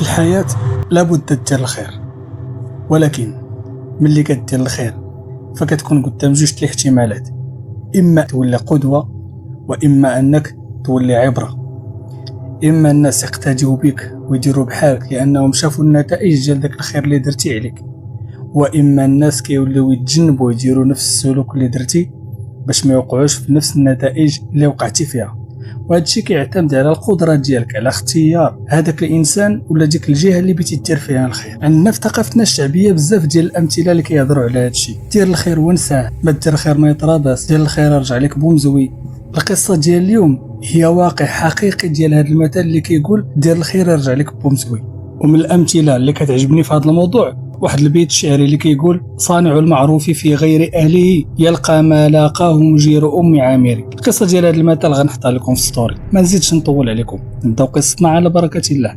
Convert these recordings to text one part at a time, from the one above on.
الحياة لابد دير الخير، ولكن ملي كدير الخير فكتكون قدام جوج الاحتمالات: إما تولي قدوة، وإما أنك تولي عبرة. إما الناس يقتديو بك ويديروا بحالك لأنهم شافوا النتائج ديال داك الخير اللي درتي عليك، وإما الناس كيوليو يتجنبوا يديروا نفس السلوك اللي درتي باش ما يوقعوش في نفس النتائج اللي وقعتي فيها. وهذا الشيء كيعتمد على القدرة ديالك على اختيار هذاك الانسان ولا ديك الجهه اللي بغيتي دير فيها الخير. عندنا في ثقافتنا الشعبيه بزاف ديال الامثله اللي كيهضروا على هذا الشيء: دير الخير ونساه، ما دير الخير ما يطراباس، دير الخير رجع لك بومزوي. القصه ديال اليوم هي واقع حقيقي ديال هذا المثل اللي كيقول دير الخير يرجع لك بومزوي. ومن الامثله اللي كتعجبني في هذا الموضوع واحد البيت الشعري اللي كيقول: صانع المعروف في غير اهله يلقى ما لاقاه مجير ام عامر. القصه ديال هذا المثل غنحطها لكم في ستوري، ما نزيدش نطول عليكم، نبداو قصتنا على بركه الله.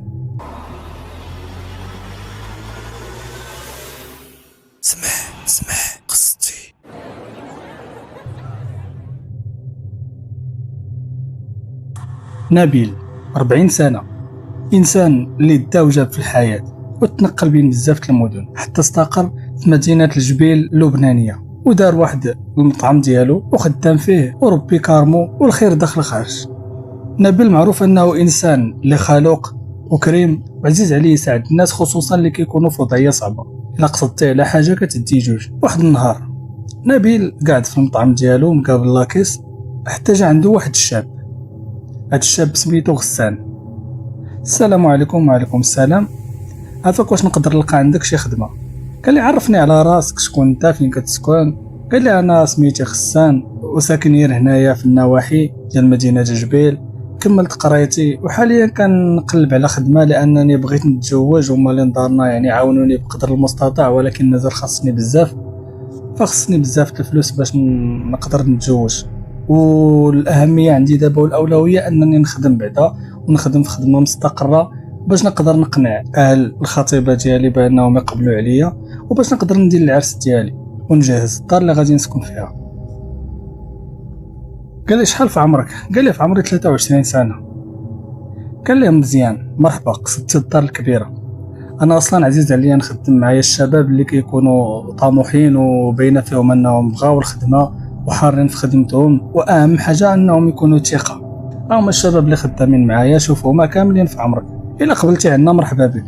سمع قصتي. نبيل 40 سنه، انسان اللي دا وجاب في الحياه وتنقل بين بزاف المدن حتى استقر في مدينة الجبيل اللبنانية، ودار واحد المطعم ديالو وخدام فيه وربي كارمو والخير داخل خارج. نبيل معروف انه انسان اللي خلوق وكريم وعزيز عليه يساعد الناس، خصوصا اللي كيكونوا في وضعيه صعبه. الا قصدتيه على حاجه كتدي جوج. واحد النهار نبيل قاعد في المطعم ديالو مقابل لاكيس، حتى جا عنده واحد الشاب. هاد الشاب سميتو غسان. السلام عليكم. وعليكم السلام. عافاك، واش نقدر نلقى عندك شي خدمه؟ قال لي: عرفني على راسك، شكون انت، فين كتسكن؟ قال لي: انا سميتي غسان وساكن غير هنايا في النواحي ديال مدينه جبيل، كملت قرايتي وحاليا كنقلب على خدمه لانني بغيت نتزوج، وهما اللي دارنا يعني عاونوني بقدر المستطاع، ولكن مازال خاصني بزاف الفلوس باش نقدر نتزوج. والاهميه عندي دابا والاولويه انني نخدم بعدا، ونخدم في خدمه مستقره باش نقدر نقنع اهل الخطيبه ديالي بانهم يقبلوا عليا، وباش نقدر ندير العرس ديالي ونجهز الدار اللي غادي نسكن فيها. قال لي: شحال في عمرك؟ قال لي: في عمري 23 سنه. قال لي: مزيان، مرحبا، قصدت الدار الكبيره. انا اصلا عزيز عليا نخدم معايا الشباب اللي كيكونوا طموحين وبين فيهم انهم بغاو الخدمه وحارين في خدمتهم، واهم حاجه انهم يكونوا ثقه. هما الشباب اللي خدامين معايا، شوفوا هما كاملين في عمرك، الا قبلتي عنا مرحبا بك.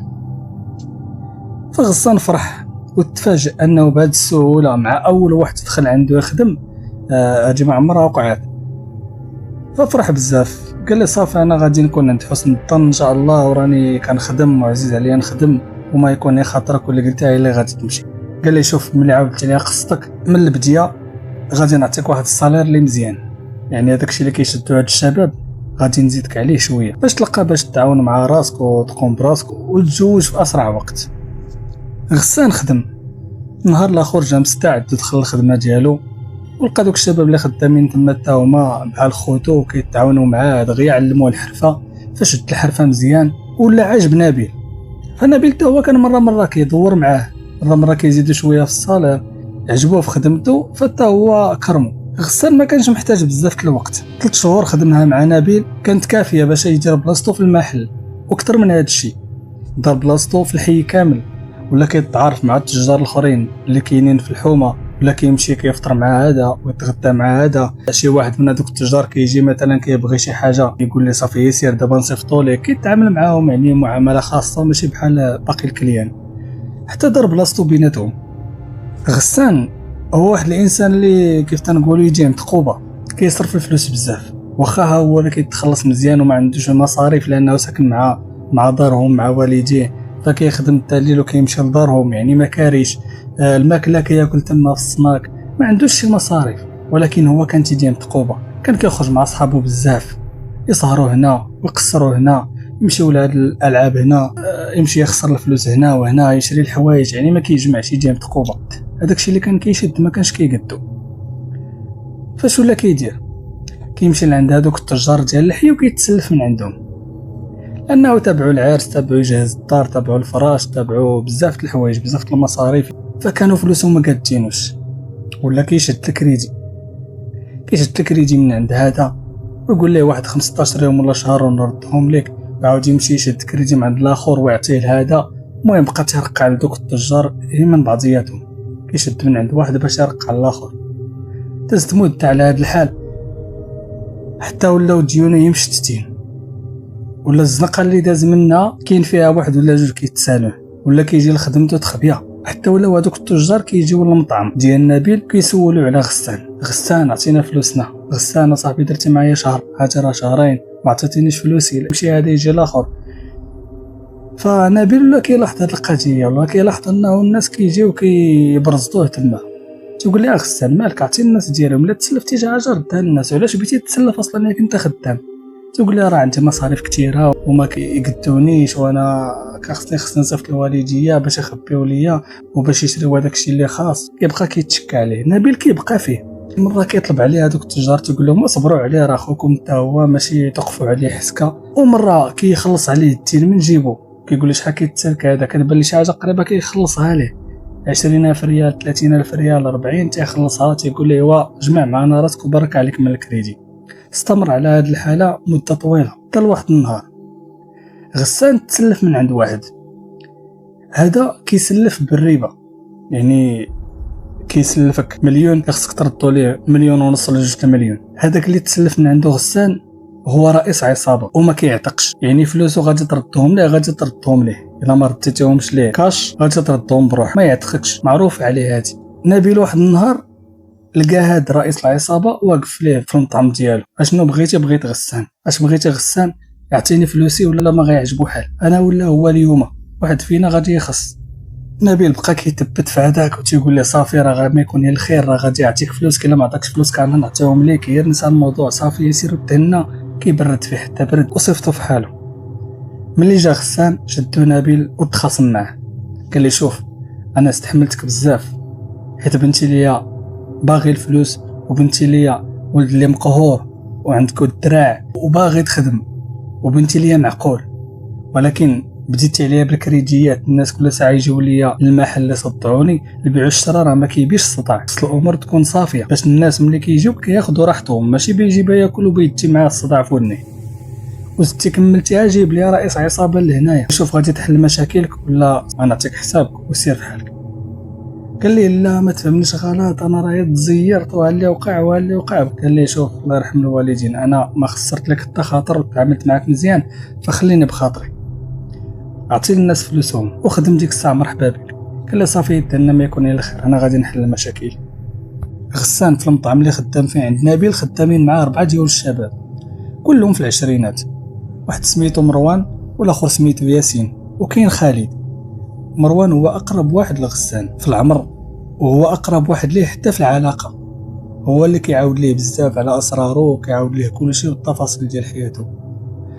فغسان فرح وتفاجئ انه بهذه السهوله مع اول واحد دخل عنده يخدم هادي ما عمرها وقعت. ففرح بزاف، قال لي: صافي، انا غادي نكون عند حسن الظن ان شاء الله، وراني كنخدم وعزيز عليا نخدم، وما يكون خاطرك واللي قلتها هي اللي غادي تمشي. قال لي: شوف، ملي عاودت لي قصتك من البدايه غادي نعطيك واحد الصالير اللي مزيان، يعني هذاك الشيء اللي كيشدو هاد الشباب غادي نزيدك عليه شويه باش تلقى باش تعاون مع راسك وتقوم براسك وتتزوج في اسرع وقت. غسان خدم. نهار الاخر جا مستعد دخل الخدمه ديالو، ولقى دوك الشباب اللي خدامين تما حتى هما بحال خوتو وكيتعاونوا معاه، دغيا علموه الحرفه. فشد الحرفه مزيان ولا عجب نبيل. فنبيل حتى هو كان مره كيدور معاه، مره كيزيدو شويه في الصالير، عجبوه في خدمته فتا هو كرمو. غسان ما كانش محتاج بزاف الوقت، 3 شهور خدمها مع نبيل كانت كافيه باش يدير بلاصتو في المحل، واكثر من هذا الشيء دار بلاصتو في الحي كامل، ولا كيتعارف مع التجار الاخرين اللي كاينين في الحومه، ولا كيمشي كيفطر مع هذا ويتغدى مع هذا. شي واحد من هذوك التجار كيجي مثلا كيبغي شي حاجه يقول لي: صافي يسير دابا نصيفطو ليه، كيتعامل معاهم يعني معامله خاصه ماشي بحال باقي الكليان، حتى دار بلاصتو بيناتهم. غسان هو واحد الانسان اللي كيف تنقولوا يجي عند قوبه، كيصرف الفلوس بزاف، واخا هو اللي كيتخلص مزيان وما عندوش المصاريف لانه ساكن مع دارهم مع والديه، فكيخدم التاليل وكيمشي لدارهم، يعني ما كاريش الماكله كياكل تما في الصناك، ما عندوش شي مصاريف. ولكن هو كان تيجي عند قوبه، كان كيخرج مع صحابو بزاف، يسهروا هنا ويقصروا هنا، يمشيو لهاد الالعاب هنا، يمشي يخسر الفلوس هنا وهنا، يشري الحوايج، يعني ما كيجمعش يجي عند قوبه. هذاك الشيء اللي كان كيشد ما كانش كيقدو. فاش ولا كيدير؟ كيمشي لعند هذوك التجار ديال اللحيه وكيتسلف من عندهم، لانه تابعوا العرس، تابعوا يجهز الدار، تابعوا الفراش، تابعوا بزاف الحوايج، بزاف المصاريف، فكانوا فلوسهم ما كتجينوش. ولا كيشد الكريدي من عند هذا ويقول ليه: واحد 15 يوم ولا شهر ونردهم لك، عاود يمشي يشد كريدي من عند الاخر ويعطيه لهذا. المهم بقى تيرقع لدوك التجار من بعضياتهم، كيشد من عند واحد باش يرقع الاخر. دازت مدة على هذا الحال حتى ولاو ديونه مشتتين، ولا الزنقه اللي داز منها كاين فيها واحد ولا جوج كيتسالوه، ولا كيجي لخدمته تخبيه. حتى ولاو هذوك التجار كيجيو للمطعم ديال نبيل كيسولوا على غسان عطينا فلوسنا، غسان صاحبي درتي معايا شهر، هاتي راه شهرين ما عطيتينيش فلوسي، مشي هذا يجي الاخر. فنبيل ولا كيلاحظ هاد القضيه، ولا كيلاحظ انه الناس كيجيو كيبرزطوه تما. تيقول لي غسان مالك عطي الناس ديالهم، لا تسلفتي شي حاجه ردها للناس، علاش بغيتي تسلف اصلا ياك انت خدام؟ تقول لي راه عندي مصاريف كثيره وما كيقدونيش، وانا خصني نصيفط الوالديه باش يخبيو ليا وباش يشريو هذاك الشيء اللي خاص. كيبقى كيتشكى عليه نبيل، كيبقى فيه. مره كيطلب عليه هذوك التجار تيقول لهم اصبروا عليه راه خوكم حتى هو ماشي توقفوا عليه حسكه. ومره كيخلص عليه الدين من جيبو، كيقول له شحال كيتسالك هذا، كتبان لي شي حاجه قريبه كيخلصها ليه 20,000 ريال 30,000 ريال 40 تيخلصها. تيقول ليه وا جمع معنا راسك وبارك عليك من الكريدي. استمر على هذه الحاله مده طويله حتى لواحد النهار غسان تسلف من عند واحد. هذا كيسلف بالربا، يعني كيسلفك مليون خصك تردو ليه 1.5 ل 2 مليون. هذاك اللي تسلف من عنده غسان هو رئيس عصابه وما كيعتقش، يعني فلوسو غادي تردهم ليه، الا ما رديتيهمش ليه كاش غادي تردهم بروح، ما يعتقكش، معروف عليه هادي. نبيل واحد النهار لقى هاد رئيس العصابه واقف ليه في المطعم ديالو، اشنو بغيتي؟ بغيت غسان. اش بغيتي غسان؟ يعطيني فلوسي ولا ما غيعجبو حال، انا ولا هو اليوم واحد فينا غادي يخص. نبيل بقى كيتبت في هذاك وتيقول لي صافي راه غير ما يكون الخير، راه غادي يعطيك فلوسك، الا ما عطاكش فلوسك انا نعطيهم ليك، غير نسى الموضوع صافي يسير ودهنا. كيبرد فيه حتى برد وصيفطو في حاله. ملي جا غسان شدو نبيل وتخاصم معاه، قال لي شوف انا استحملتك بزاف حيت بنتي ليا باغي الفلوس، وبنتي ليا ولد اللي مقهور وعندكو الدراع وباغي تخدم، وبنتي ليا معقول، ولكن بديتي عليا بالكريديات. الناس كل ساعه يجيو ليا المحل يصدعوني، البيع والشراء راه ما كيبيش الصداع، خص الامور تكون صافيه باش الناس ملي كيجيو كياخذوا راحتهم، ماشي بيجي ياكل وبيدي معاه الصداع في ودنيه. وستي كملتيها جيب لي رئيس عصابه لهنايا، شوف غادي تحل مشاكلك ولا غنعطيك حسابك وسير في حالك. قال لي لا ما تفهمنيش غلط، انا راه تزيرت وهاللي وقع. قال لي شوف الله يرحم الوالدين، انا ما خسرت لك حتى خاطر وتعاملت معاك مزيان، فخليني بخاطري، اعطي للناس فلوسهم وخدم ديك الساعه مرحبا بك. قال لي صافي يدنا ما يكون الا خير، انا غادي نحل المشاكل. غسان في المطعم اللي خدام فيه عند نبيل خدامين معاه 4 ديال الشباب كلهم في العشرينات، واحد سميتو مروان والاخر سميتو ياسين، وكاين خالد. مروان هو اقرب واحد لغسان في العمر، وهو اقرب واحد ليه حتى في العلاقه، هو اللي كيعاود ليه بزاف على اسراره وكيعاود ليه كلشي والتفاصيل ديال حياته.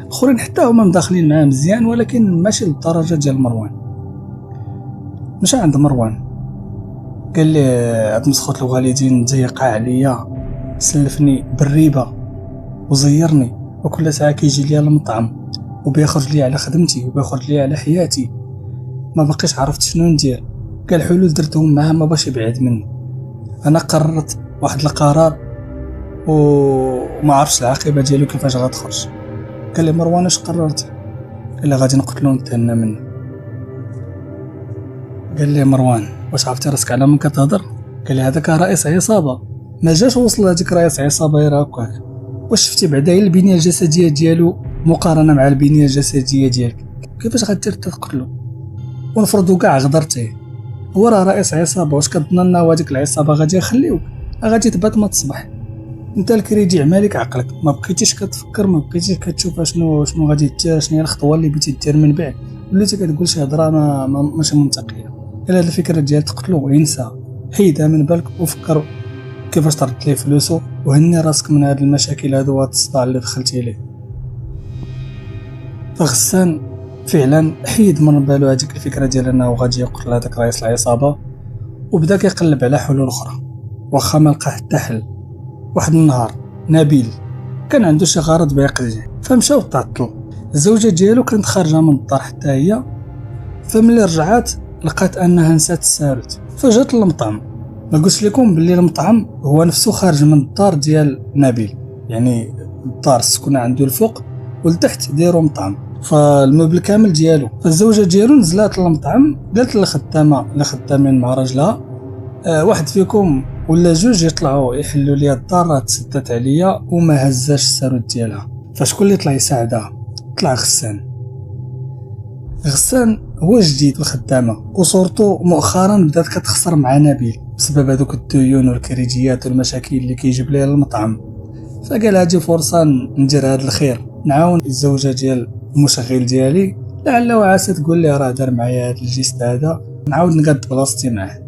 الاخرين حتى هما مداخلين معاه مزيان، ولكن ماشي للدرجه ديال مروان. مشى عند مروان قال لي هاد مسخوط الوالدين ضيق عليا، سلفني بالربا وزيرني، وكل ساعه كيجي ليا المطعم وبيخرج لي على خدمتي وبيخرج لي على حياتي، ما بقيتش عرفت شنو ندير. قال حلول درتهم معاه ما باش يبعد مني، انا قررت واحد القرار وما عرفتش العاقبه ديالو كيفاش غتخرج. قال لي مروان اش قررت؟ قال لي غادي نقتلو نتهنى منه. قال لي مروان واش عرفتي راسك على من كتهضر؟ قال لي هذاك رئيس عصابه، ما جاش وصل هذيك رئيس عصابه غير هكاك. واش شفتي بعدا البنيه الجسديه ديالو مقارنه مع البنيه الجسديه ديالك، كيفاش غدير تقتلو؟ ونفرضوا كاع غدرتيه، هو راه رئيس عصابه، واش كتظن هذيك العصابه غادي يخليوك؟ غادي تبات ما تصبح. انت الكريدي عمالك عقلك، ما بقيتيش كتفكر، ما بقيتيش كتشوف شنو غادي دير، شنو هي الخطوه اللي بغيتي دير من بعد، وليتي كتقول شي هضره ماشي منطقيه. الا هاد الفكره ديال تقتلو ينسى، حيدها من بالك وفكر كيفاش ترد ليه فلوسو، وهني راسك من هاد المشاكل هادو وهاد الصداع اللي دخلتي ليه. فغسان فعلا حيد من بالو هذيك الفكره ديال انه غادي يقتل هذاك رئيس العصابه، وبدا كيقلب على حلول اخرى واخا ما لقى حتى حل. واحد النهار نبيل كان عنده شي غرض بيقضيه، فمشى وتعطل. الزوجه ديالو كانت خارجه من الدار حتى هي، فملي رجعات لقات انها نسات الساروت، فجات للمطعم. ما قلت لكم باللي المطعم هو نفسه خارج من الدار ديال نبيل، يعني الدار السكنه عنده الفوق والتحت دايروا مطعم. فالموبل كامل ديالو. فالزوجه ديالو نزلات للمطعم قالت للخدامه اللي خدامين مع راجلها واحد فيكم ولا جوج يطلعوا يحلوا لي الدار راه تسدات عليا وما هزاش الساروت ديالها. فشكون اللي طلع يساعدها؟ طلع غسان هو جديد الخدامه وصورته مؤخرا بدات كتخسر مع نبيل بسبب هذوك الديون والكريديات والمشاكل اللي كيجيب ليها المطعم. فقال هادي فرصه ندير هاد الخير، نعاون الزوجه ديال المشغل ديالي لعل وعسى تقول لي راه دار معايا هاد الجيست هذا، نعاود نقاد بلاصتي معاه.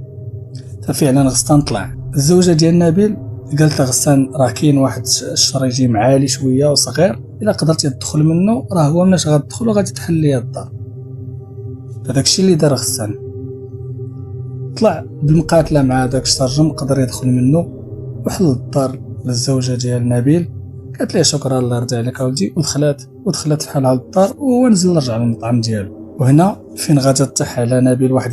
ففعلا غسان طلع. الزوجه ديال نبيل قالت لغسان راه كاين واحد الشريجيم عالي شويه وصغير، الا قدرتي تدخل منه راه هو مناش غتدخل وغادي تحل ليا الدار. فداك الشيء اللي دار غسان، طلع بالمقاتله مع داك الشرجم قدر يدخل منه وحل الدار للزوجه ديال نبيل. قالت ليه شكرا الله يرضي عليك اولدي، ودخلت بحالها للدار وهو نزل رجع للمطعم ديالو. وهنا فين غادي تطيح على نبيل واحد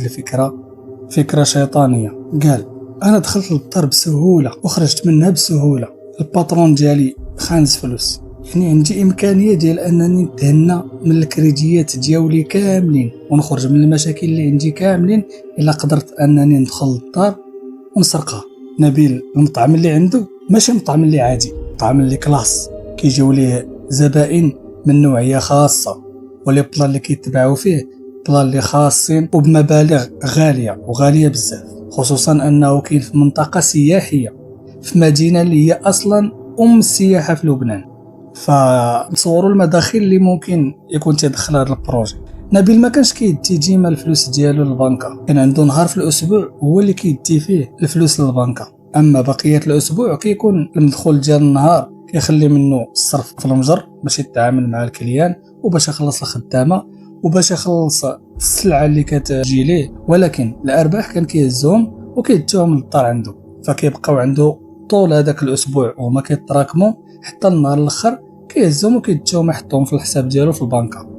فكره شيطانيه. قال انا دخلت للدار بسهوله وخرجت منها بسهوله، الباترون ديالي خانز فلوس، يعني عندي امكانيه ديال انني نتهنى من الكريديات ديالي كاملين ونخرج من المشاكل اللي عندي كاملين الا قدرت انني ندخل للدار ونسرقها. نبيل المطعم اللي عنده ماشي مطعم اللي عادي، مطعم اللي كلاس كيجيو ليه زبائن من نوعيه خاصه، ولي بلان اللي كيتباعوا فيه بلان اللي خاصين وبمبالغ غاليه بزاف، خصوصا انه كاين في منطقه سياحيه في مدينه اللي هي اصلا السياحه في لبنان. فنصوروا المداخل اللي ممكن يكون تيدخل هذا البروجي. نبيل ما كانش كيدي ديما الفلوس ديالو للبنكه، كان عنده نهار في الاسبوع هو اللي كيدي فيه الفلوس للبنكه، اما بقيه الاسبوع كيكون المدخول ديال النهار كيخلي منه الصرف في المجر باش يتعامل مع الكليان وباش يخلص الخدامه وباش يخلص السلعه اللي كتجي ليه، ولكن الارباح كان كيهزهم وكيديهم للدار عنده، فكيبقاو عنده طول هذاك الاسبوع وما كيتراكموا حتى النهار الاخر كيهزهم وكيديهم يحطهم في الحساب ديالو في البنكه.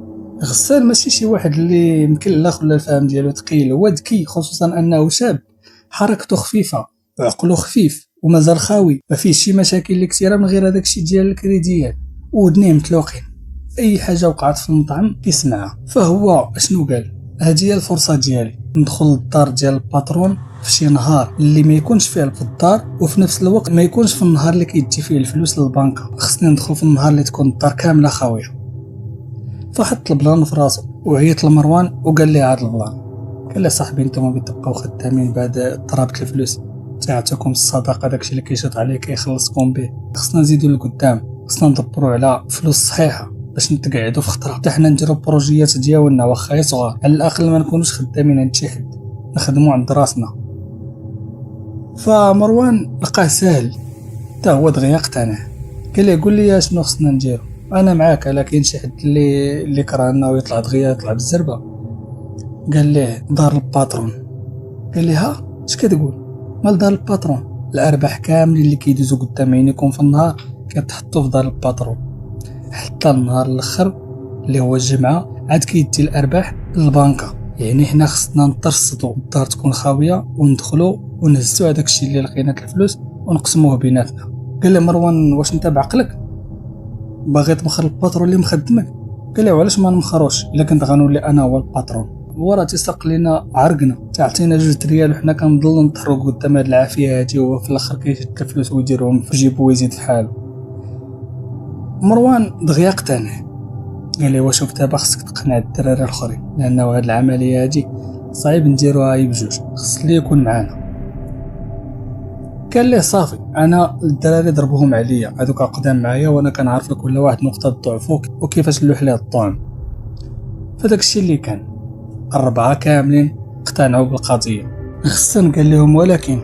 غسان ماشي شي واحد اللي مكلخ ولا الفهم ديالو ثقيل، هو ذكي، خصوصا انه شاب حركته خفيفه وعقله خفيف ومازال خاوي، ما فيه شي مشاكل اللي كثيره من غير هذاك الشيء ديال الكريديات، ودنيه متلوقين اي حاجه وقعت في المطعم كيسمعها. فهو اشنو قال؟ هذه هي الفرصه ديالي ندخل للدار ديال الباترون في شي نهار اللي ما يكونش فيه في الدار، وفي نفس الوقت ما يكونش في النهار اللي كيدي فيه الفلوس للبنكه، خصني ندخل في النهار اللي تكون الدار كامله خاويه. فحط البلان في راسو وعيط لمروان وقال لي هذا البلان. قال له صاحبي نتوما بتبقاو خدامين بعد ضربت الفلوس تعطيكم الصداقه، داكشي اللي كيشط عليه كيخلصكم به، خصنا نزيدوا لقدام، خصنا ندبروا على فلوس صحيحه باش نتقعدوا في خطره حتى حنا نديروا البروجيات ديالنا واخا صغار، على الاقل ما نكونوش خدامين عند شي حد، نخدموا عند راسنا. فمروان لقاه ساهل حتى هو دغيا اقتنع. قال لي قول لي شنو خصنا نديرو، انا معاك، الا كاين شي حد اللي كرهنا ويطلع دغيا يطلع بالزربه. قال ليه دار الباترون. قال لي ها اش كتقول؟ مال دار الباترون؟ الارباح كاملين اللي كيدوزو قدام عينيكم في النهار كتحطوا في دار الباترون، حتى النهار الاخر اللي هو الجمعه عاد كيدي الارباح للبنكه. يعني حنا خصنا نترصدوا الدار تكون خاويه وندخلوا ونهزوا هذاك الشيء اللي لقينا الفلوس ونقسموه بيناتنا. قال لي مروان واش انت بعقلك باغي تمخر الباترون اللي مخدمك؟ قال لي علاش ما نمخروش الا كنت غنولي انا هو الباترون، هو راه تيسرق لينا عرقنا، تعطينا 2 ريال وحنا كنضلوا نتحرقوا قدام هاد العافيه هادي، وهو في الاخر كيشد الفلوس ويديرهم في جيبو ويزيد في حاله. مروان دغيا اقتنع. قال لي واش دابا خصك تقنع الدراري الاخرين، لانه هاد العمليه هادي صعيب نديروها هي بجوج، خص اللي يكون معانا. قال لي صافي، انا الدراري ضربوهم عليا هذوك قدام معايا وانا كنعرف كل واحد نقطه ضعفو وكيفاش نلوح ليه الطعم. فداك الشيء اللي كان 4 كاملين اقتنعوا بالقضيه. غسان قال لهم ولكن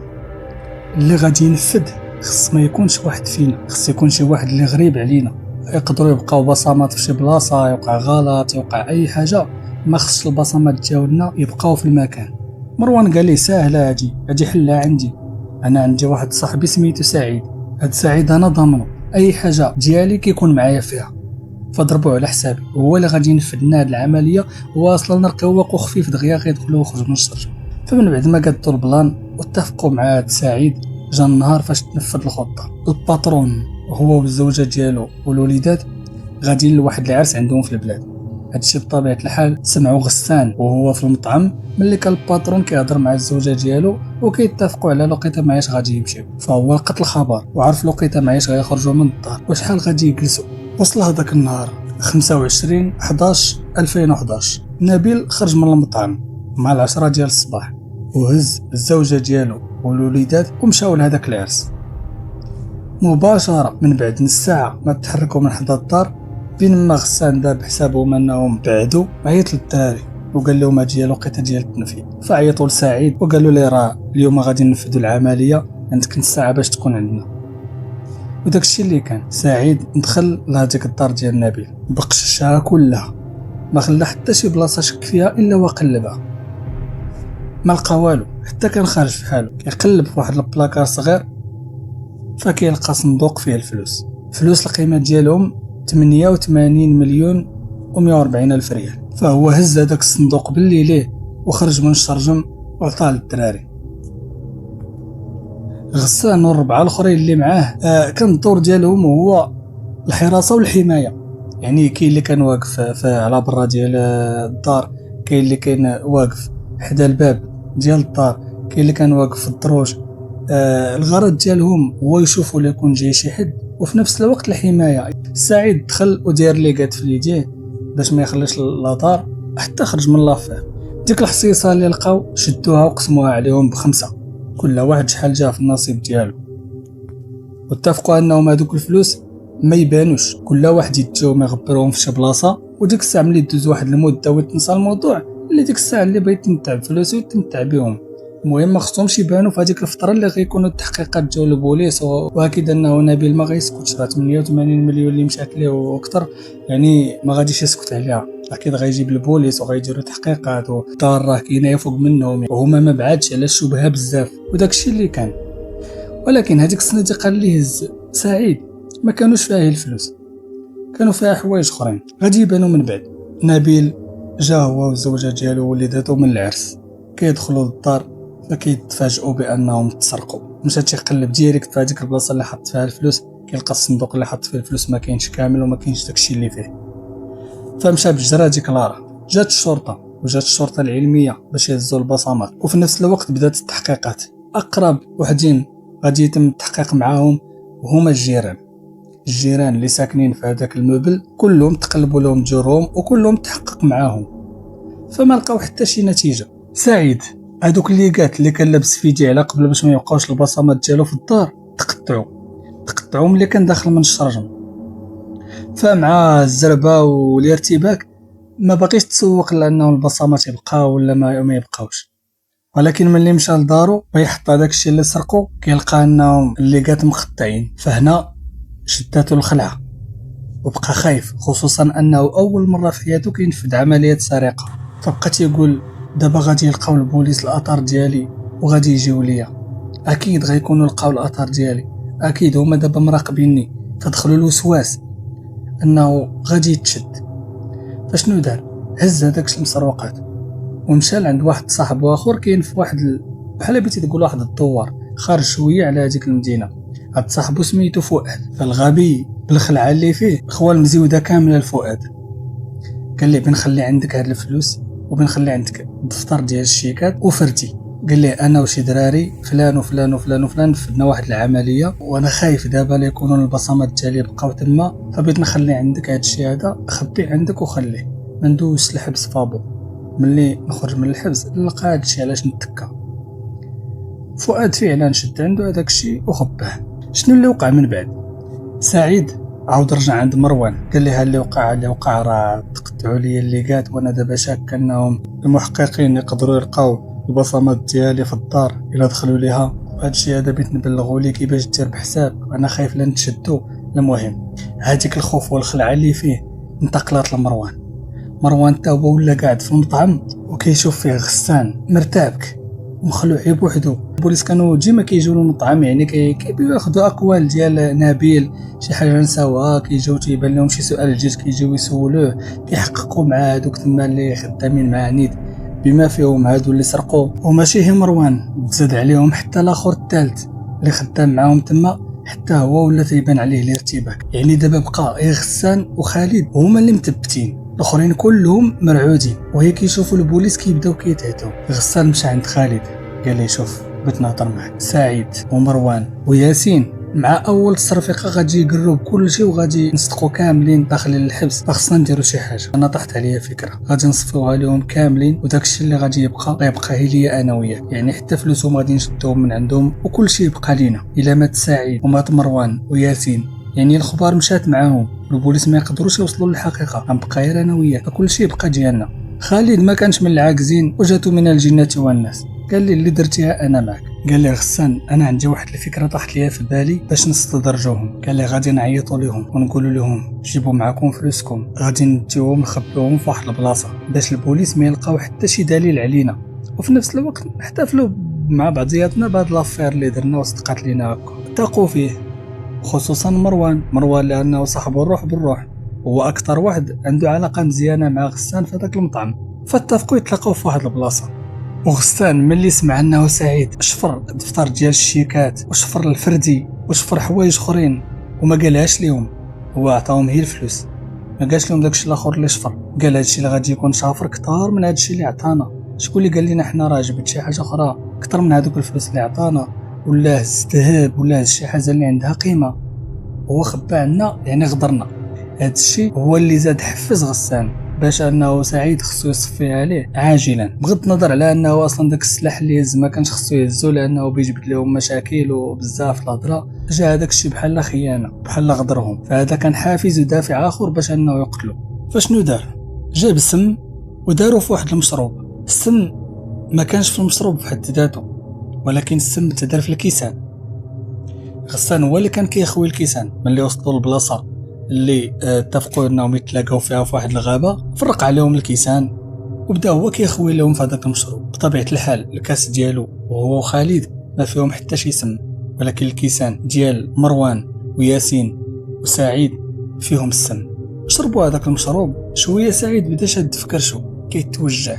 اللي غادي ينفذ خص ما يكونش واحد فينا، خص يكون شي واحد اللي غريب علينا، يقدروا يبقاو بصمات في شي بلاصه، يوقع غلط، يوقع اي حاجه، ما خصش البصمات ديالنا يبقاو في المكان. مروان قال لي ساهله هادي حلها عندي، انا عندي واحد صاحبي سميتو سعيد، هاد سعيد انا ضامنه اي حاجه ديالي كيكون معايا فيها، فضربوا على حسابي، هو اللي غادي ينفذ لنا هاد العمليه، هو اصلا رقيق وخفيف دغيا غيدخلوا ويخرجوا من الشرج. فمن بعد ما قادوا البلان واتفقوا مع هاد سعيد، جا النهار فاش تنفذ الخطه. الباترون هو والزوجه ديالو والوليدات غاديين لواحد العرس عندهم في البلاد، هادشي بطبيعة الحال سمعوا غسان وهو في المطعم ملي كان الباترون كيهضر مع الزوجة ديالو وكيتفقوا على لوقيته معاش غادي يمشيو. فهو لقط الخبر وعرف لوقيته معاش غيخرجوا من الدار وشحال غادي يجلسوا. وصل هذاك النهار 25/11/2011 نبيل خرج من المطعم مع 10 ديال الصباح وهز الزوجة ديالو والوليدات ومشاو لهداك العرس. مباشرة من بعد نص ساعة ما تحركوا من حدا الدار بينما غسان دار بحسابهم انهم بعدوا عيط للدراري وقال لهم اجي الوقيته ديال التنفيذ. فعيطوا لسعيد وقالوا ليه راه اليوم غادي ننفذوا العمليه عندك نص ساعه باش تكون عندنا. وداك الشيء اللي كان سعيد دخل لهاديك الدار ديال نبيل بقششها كلها ما خلى حتى شي بلاصه شك فيها الا وقلبها ما لقى والو حتى كان خارج في حاله كيقلب في واحد البلاكار صغير فكيلقى صندوق فيه فلوس القيمه ديالهم 88 مليون و140 الف ريال. فهو هز هذاك الصندوق باللي ليه وخرج من الشرجم وعطاه للدراري. غسان والربعه الاخرين اللي معاه كان الدور ديالهم هو الحراسه والحمايه. يعني كاين اللي كان واقف على برا ديال الدار، كاين اللي كان واقف حدا الباب ديال الدار، كاين اللي كان واقف في الدروج. الغرض ديالهم هو يشوفوا لا يكون جاي شي حد وفي نفس الوقت الحمايه. سعيد دخل ودار ليغات في يديه باش ما يخليش لا حتى خرج من لافير. ديك الحصيصه اللي لقاو شدوها وقسموها عليهم ب5 كل واحد شحال جا في النصيب ديالو واتفقوا انهم هذوك الفلوس ما يبانوش، كل واحد يتجاو يغبرهم في شي بلاصه. وديك الساعه ملي دوز واحد المده وتنسى الموضوع اللي ديك الساعه اللي بغيت يتمتع بفلوسو يتمتع بهم. المهم ما خصهمش يبانوا في هذيك الفتره اللي غيكونوا التحقيقات جاو للبوليس. واكيد انه نبيل ما غيسكتش، 88 مليون اللي مشات ليه واكثر يعني ما غاديش يسكت عليها، اكيد غيجيب البوليس وغيديروا تحقيقات والدار راه كاينه فوق منهم وهما ما بعادش على الشبهه بزاف. وداك الشيء اللي كان. ولكن هذيك الصناديق اللي هز سعيد ما كانوش فيها الفلوس، كانوا فيها حوايج اخرين غادي يبانوا من بعد. نبيل جا هو والزوجه ديالو ووليداتو من العرس كيدخلوا للدار فكيتفاجئوا بانهم تسرقوا. مشى تيقلب ديريكت في هذيك البلاصه اللي حط فيها الفلوس كيلقى الصندوق اللي حط فيه الفلوس ما كاينش كامل وما كاينش داكشي اللي فيه. فمشى بجرا ديكلارا. جات الشرطه العلميه باش يهزوا البصمات وفي نفس الوقت بدات التحقيقات. اقرب وحدين غادي يتم التحقيق معاهم وهما الجيران اللي ساكنين في هذاك الموبل، كلهم تقلبوا لهم جروم وكلهم تحقق معاهم فما لقاو حتى شي نتيجه. سعيد هادوك اللي كان لابس في يديه على قبل باش ما يبقاوش البصمات ديالو في الدار تقطعوا ملي كان داخل من الشرجم. فمع الزربه والارتباك ما باقيش تسوق لانه البصمات يبقاو ولا ما يبقاوش. ولكن ملي مشى لدارو ويحط هذاك الشيء اللي سرقوا كيلقى انهم الليغات مقطعين. فهنا شداتو الخلعه وبقى خايف، خصوصا انه اول مره في حياته كينفذ عمليه سرقه. فبقى تيقول دابا غادي يلقاو البوليس الاثار ديالي وغادي يجيو ليا، اكيد غيكونوا لقاو الاثار ديالي، اكيد هما دابا مراقبيني. فدخلوا الوسواس انه غادي يتشد. فشنو دار؟ هز هذاك المسروقات ومشى لعند واحد صاحبه اخر كاين في واحد بحال بغيتي تقول واحد الدوار خارج شويه على هذيك المدينه. هاد صاحبو سميتو فؤاد. فالغبي بالخلعه اللي فيه خوال مزيوده كامله لفؤاد، قال لي بنخلي عندك هاد الفلوس وبنخلي عندك الدفتر ديال الشيكات وفرتي. قال لي انا وشي دراري فلان وفلان وفلان وفلان فدنا واحد العمليه وانا خايف دابا لا يكونوا البصمات ديالي بقاو تما، فبغيت نخلي عندك هاد الشيء هذا خبيه عندك وخليه ما ندوزش الحبس فابو. ملي نخرج من الحبس نلقى هاد الشيء علاش نتكا. فؤاد فعلا شد عنده هذاك الشيء وخباه. شنو اللي وقع من بعد؟ سعيد عاود رجع عند مروان قال لها اللي وقع راه تقطعوا لي الليغات وانا دابا شاك انهم المحققين يقدروا يلقاو البصمات ديالي في الدار الا دخلوا ليها. هذا الشيء هذا بغيت نبلغوا لك باش دير بحساب، انا خايف لا نتشدوا. المهم هذيك الخوف والخلعه اللي فيه انتقلت لمروان تا هو ولا قاعد في المطعم وكيشوف فيه غسان مرتابك ومخلوع بوحدو. البوليس كانوا ديما كيجيو للمطعم يعني كيبيو ياخذوا اقوال ديال نبيل، شي حاجه نساوها كيجيو تيبان لهم شي سؤال جديد كيجيو يسولوه كيحققوا مع هذوك تما اللي خدامين مع نيت بما فيهم هادو اللي سرقوا. وماشي هي مروان تزاد عليهم حتى الاخر الثالث اللي خدام معاهم تما حتى هو ولا تيبان عليه الارتباك. يعني دابا بقى غسان وخالد هما اللي مثبتين الاخرين كلهم مرعودين، وهي كيشوفوا البوليس كيبداو كيتهتوا. غسان مشى عند خالد قال لي شوف بغيت نهضر معك. سعيد ومروان وياسين مع اول تصرفيقه غادي يقروا بكل شيء وغادي نصدقوا كاملين داخلين للحبس. خصنا نديروا شي حاجه. انا طاحت عليا فكره، غادي نصفيوها لهم كاملين، وداك الشيء اللي غادي يبقى هي ليا انا وياك. يعني حتى فلوسهم غادي نشدوهم من عندهم وكل شيء يبقى لينا. الا مات سعيد ومات مروان وياسين يعني الخبار مشات معاهم، البوليس ما يقدروش يوصلوا للحقيقه، غنبقى غير انا وياك، كل شيء يبقى ديالنا. خالد ما كانش من العاجزين وجاتو من الجنه والناس، قال لي اللي درتيها انا معك. قال لي غسان انا عندي واحد الفكره طاحت ليا في بالي باش نستدرجوهم. قال لي غادي نعيطوا لهم ونقولوا لهم جيبوا معكم فلوسكم، غادي نديوهم نخبيوهم في واحد البلاصه باش البوليس ما يلقاو حتى شي دليل علينا، وفي نفس الوقت نحتفلوا مع بعضياتنا بهاد لافير اللي درنا وصدقات لينا هكا. اتقوا فيه خصوصا مروان لانه صاحبه الروح بالروح، هو اكثر واحد عنده علاقه مزيانه مع غسان في هذاك المطعم. فاتفقوا يتلاقاو في واحد البلاصه. وغسان ملي سمع انه سعيد شفر الدفتر ديال الشيكات وشفر الفردي وشفر حوايج اخرين وما قالهاش ليهم، هو عطاهم هي الفلوس، ما قالش لهم داكشي الاخر اللي شفر. قال هادشي اللي غادي يكون شافر كثار من هادشي اللي عطانا. شكون اللي قال لنا حنا راه جبت شي حاجه اخرى اكثر من هذوك الفلوس اللي عطانا، ولا هز الذهب ولا هز شي حاجه اللي عندها قيمه، هو خبى عنا يعني غدرنا. هادشي هو اللي زاد حفز غسان باش انه سعيد خصو يصفي عليه عاجلا، بغض النظر على انه اصلا داك السلاح اللي هز ما كانش خصو يهزو لانه بيجبد لهم مشاكل وبزاف الهضره. جا هذاك الشيء بحال خيانه بحال غدرهم، فهذا كان حافز ودافع اخر باش انه يقتلو. فشنو دار؟ جاب السم وداروا في واحد المشروب. السم ما كانش في المشروب في حد ذاته، ولكن السم تدار في الكيسان. غسان هو اللي كان كيخوي الكيسان ملي وصلوا للبلاصه اللي اتفقوا انهم يتلاقاو فيها في واحد الغابه. فرق عليهم الكيسان وبدا هو كيخوي لهم في هذاك المشروب. بطبيعه الحال الكاس ديالو وهو خالد ما فيهم حتى شي سم، ولكن الكيسان ديال مروان وياسين وسعيد فيهم السم. شربوا هذاك المشروب. شويه سعيد بدا شاد في كرشو، كيتوجع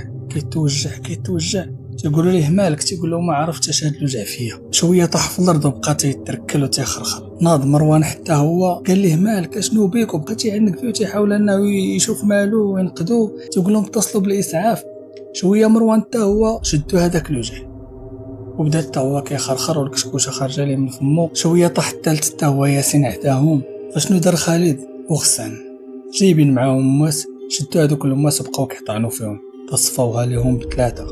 تيقولوا ليه مالك؟ تيقول له ما عرفتش هاد الوجع فيا. شويه طاح في الارض وبقى تيتركل وتيخرخر. ناض مروان حتى هو قال ليه مالك اشنو بيك؟ وبقى تيعنق فيه وتيحاول انه يشوف مالو وينقذوه. تيقول لهم اتصلوا بالاسعاف. شويه مروان حتى هو شدوا هذاك الوجع وبدا حتى هو كيخرخر والكشكوشه خارجه ليه من فمو. شويه طاح الثالث حتى هو ياسين عداهم. فشنو دار خالد وغسان؟ جايبين معاهم ماس، شدوا هذوك الماس وبقاو كيطعنوا فيهم، تصفوها لهم بثلاثه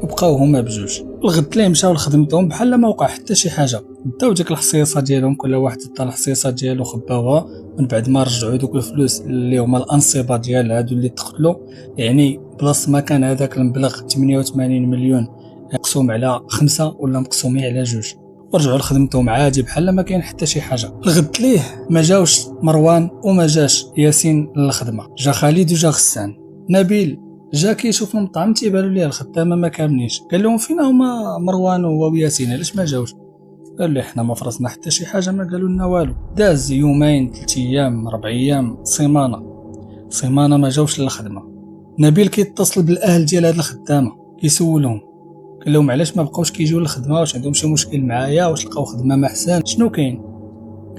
وبقاو هما بجوج. الغد ليه مشاو لخدمتهم بحال ما وقع حتى شي حاجه. داو ديك الحصيصه ديالهم، كل واحد حتى الحصيصه ديالو خباوها. من بعد ما رجعوا دوك الفلوس اللي هما الانصبه ديال هادو اللي تقتلوا، يعني بلاص ما كان هذاك المبلغ 88 مليون مقسوم على 5 ولا مقسومين على 2، ورجعوا لخدمتهم عادي بحال ما كاين حتى شي حاجه. الغد ليه ما جاوش مروان وما جاش ياسين للخدمه، جا خالد وجا غسان. نبيل جا كيشوف المطعم تيبانوا ليه الخدامه ما كاملينش. قال لهم فين هما مروان وياسين علاش ما جاوش؟ قال لي حنا ما فرصنا حتى شي حاجه، ما قالوا لنا والو. داز يومين 3 ايام 4 ايام سيمانه ما جاوش للخدمه. نبيل كيتصل بالاهل ديال هاد الخدامه كيسولهم، قال لهم علاش ما بقاوش كيجيو للخدمه؟ واش عندهم شي مشكل معايا؟ واش لقاو خدمه ما احسن؟ شنو كاين؟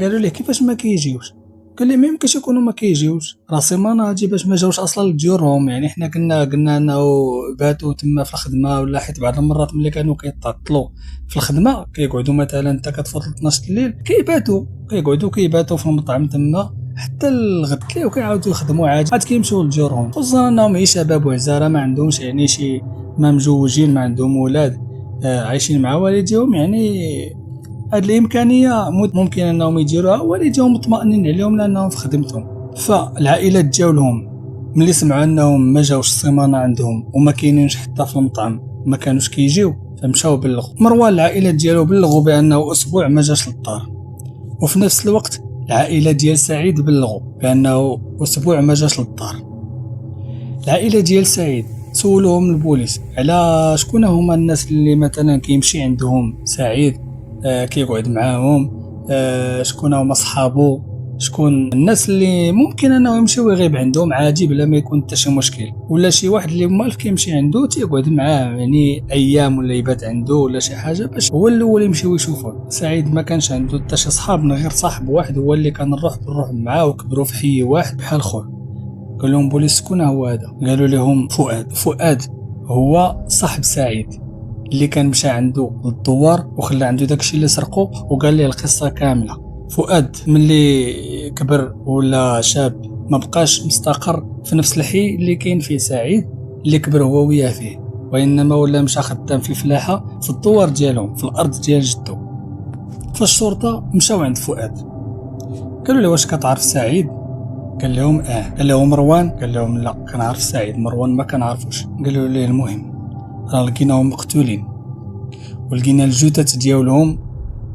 قالوا ليه كيفاش ما كيجيوش؟ قال لي ما يمكنش يكونوا ما كيجيوش، راه سيمانه هادي باش ما جاوش اصلا لديورهم. يعني حنا قلنا انه باتوا تما في الخدمه، ولا حيت بعض المرات ملي كانوا كيتعطلوا في الخدمه كيقعدوا مثلا انت كتفوت 12 الليل كيباتوا في المطعم تما حتى الغد ليه وكيعاودوا يخدموا عادي، عاد كيمشيو لديورهم. خصوصا انهم هي شباب وعزاره ما عندهمش يعني شي، ما مجوجين، ما عندهم ولاد، عايشين مع والديهم. يعني هاد الامكانيه ممكن انهم يديروها والديهم مطمئنين عليهم لانهم في خدمتهم. فالعائلات ديالهم ملي سمعوا انهم ما جاوش السيمانه عندهم وما كاينينش حتى في المطعم ما كانوش كيجيو، فمشاو بلغوا مروان. العائله ديالو بلغوا بانه اسبوع ما جاش للدار، وفي نفس الوقت العائله ديال سعيد بلغوا بانه اسبوع ما جاش للدار. العائله ديال سعيد سولوهم البوليس على شكون هما الناس اللي مثلا كيمشي عندهم سعيد كيقعد معاهم، شكون هما صحابو، شكون الناس اللي ممكن انه يمشي ويغيب عندهم عادي بلا ما يكون حتى شي مشكل، ولا شي واحد اللي مالف كيمشي عنده تيقعد معاه يعني ايام ولا يبات عنده ولا شي حاجه باش هو الاول يمشي ويشوفه. سعيد ما كانش عنده حتى شي صحاب من غير صاحب واحد هو اللي كان نروح معاه وكبروا في حي واحد بحال خوه. قال لهم بوليس شكون هو هذا؟ قالوا لهم فؤاد هو صاحب سعيد اللي كان مشى عنده للدوار وخلى عنده داكشي اللي سرقوه وقال لي القصه كامله. فؤاد ملي كبر ولا شاب ما بقاش مستقر في نفس الحي اللي كاين فيه سعيد اللي كبر هو وياه فيه، وانما ولا مشى خدام في الفلاحه في الدوار ديالهم في الارض ديال جدو. فالشرطه مشاو عند فؤاد قالوا له واش كتعرف سعيد؟ قال لهم قال لهم مروان؟ قال لهم لا كنعرف سعيد، مروان ما كنعرفوش. قالوا ليه المهم راه لقيناهم مقتولين ولقينا الجثث ديالهم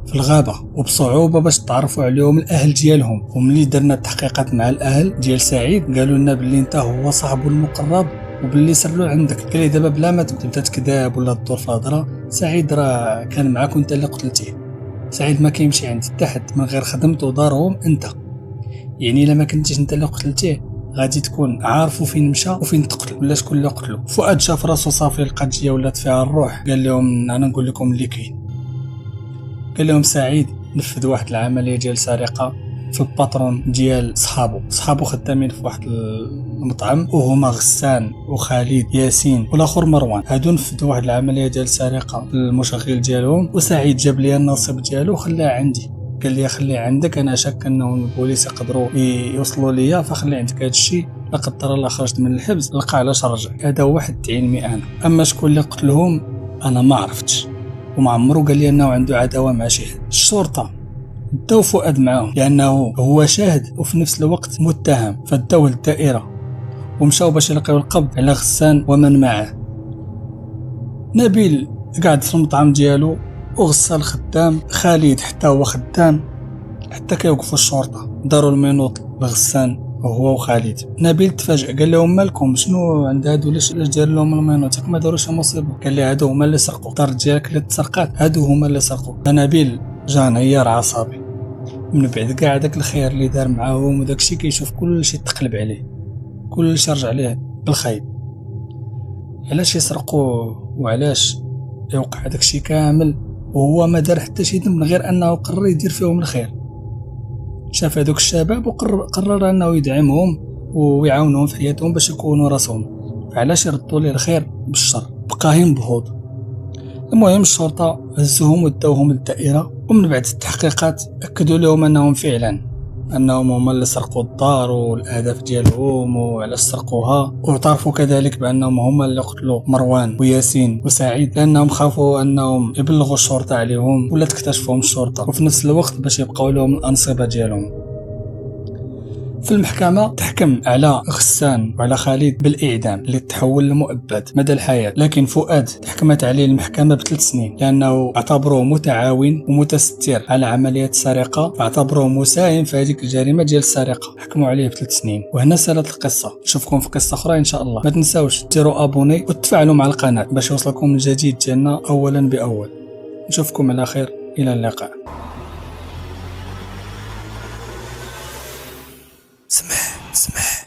في الغابه وبصعوبه باش تعرفوا عليهم الاهل ديالهم. وملي درنا التحقيقات مع الاهل ديال سعيد قالوا لنا باللي انت هو صاحبه المقرب وباللي سرلو عندك. قال لي دابا بلا ما تبدا تكذب ولا تدور في الهضره، سعيد راه كان معاك وانت اللي قتلتيه. سعيد ما كيمشي عند حتى حد من غير خدمته ودارهم انت، يعني الا ما كنتيش انت اللي قتلتيه غادي تكون عارفو فين مشى وفين تقتل ولا شكون اللي قتلو. فؤاد شاف راسو صافي القضيه ولات فيها الروح، قال لهم انا نقول لكم اللي كاين. قال لهم سعيد نفذ واحد العمليه ديال سرقه في الباترون ديال صحابو خدامين في واحد المطعم وهما غسان وخالد ياسين والاخر مروان. هادو نفذوا واحد العمليه ديال سرقه المشغل ديالهم وسعيد جاب لي النصيب ديالو خلاه عندي. قال لي خليه عندك، انا شاك انه البوليس يقدروا يوصلوا ليا فخلي عندك هذا الشيء، لا قدر الله خرجت من الحبس لقى علاش رجع. هذا هو واحد علمي انا. اما شكون اللي قتلهم انا ما عرفتش وما عمرو قال لي انه عنده عداوه مع شي حد. الشرطه داو فؤاد معاهم لانه هو شاهد وفي نفس الوقت متهم، فداوه للدائره ومشاو باش يلقيو القبض على غسان ومن معه. نبيل قاعد في المطعم ديالو وغسان خدام، خالد حتى هو خدام، حتى كيوقفوا الشرطه داروا المنوط لغسان وهو وخالد. نبيل تفاجئ قال لهم مالكم شنو عند هادو لاش دار لهم المنوط ما داروش مصيبه؟ قال لي هادو هما اللي سرقوا الدار ديالك اللي تسرقات، هادو هما اللي سرقوا. نبيل جا نيار عصبي من بعد كاع داك الخير اللي دار معاهم وداكشي كيشوف كلشي تقلب عليه، كلشي رجع عليه بالخايب. علاش يسرقوا وعلاش يوقع داكشي كامل وهو ما دار حتى شي ذنب غير انه قرر يدير فيهم الخير. شاف هذوك الشباب وقرر انه يدعمهم ويعاونهم في حياتهم باش يكونوا راسهم، علاش يردوا ليه الخير بالشر؟ بقى ينبهض. المهم الشرطه هزوهم وداوهم للدائره ومن بعد التحقيقات اكدوا لهم انهم فعلا انهم هما اللي سرقوا الدار والاهداف ديالهم وعلاش سرقوها، واعترفوا كذلك بانهم هما اللي قتلوا مروان وياسين وسعيد لانهم خافوا انهم يبلغوا الشرطه عليهم ولا تكتشفهم الشرطه وفي نفس الوقت باش يبقاو لهم الانصبه ديالهم. في المحكمة تحكم على غسان وعلى خالد بالإعدام اللي تحول لمؤبد مدى الحياة، لكن فؤاد تحكمت عليه المحكمة ب3 سنين لأنه اعتبروه متعاون ومتستر على عملية السرقة، فاعتبروه مساهم في هذيك الجريمة ديال السرقة، حكموا عليه ب3 سنين. وهنا سالت القصة. نشوفكم في قصة أخرى إن شاء الله. ما تنساوش ديروا أبوني وتفاعلوا مع القناة باش يوصلكم الجديد ديالنا أولا بأول. نشوفكم على خير، إلى اللقاء. سمح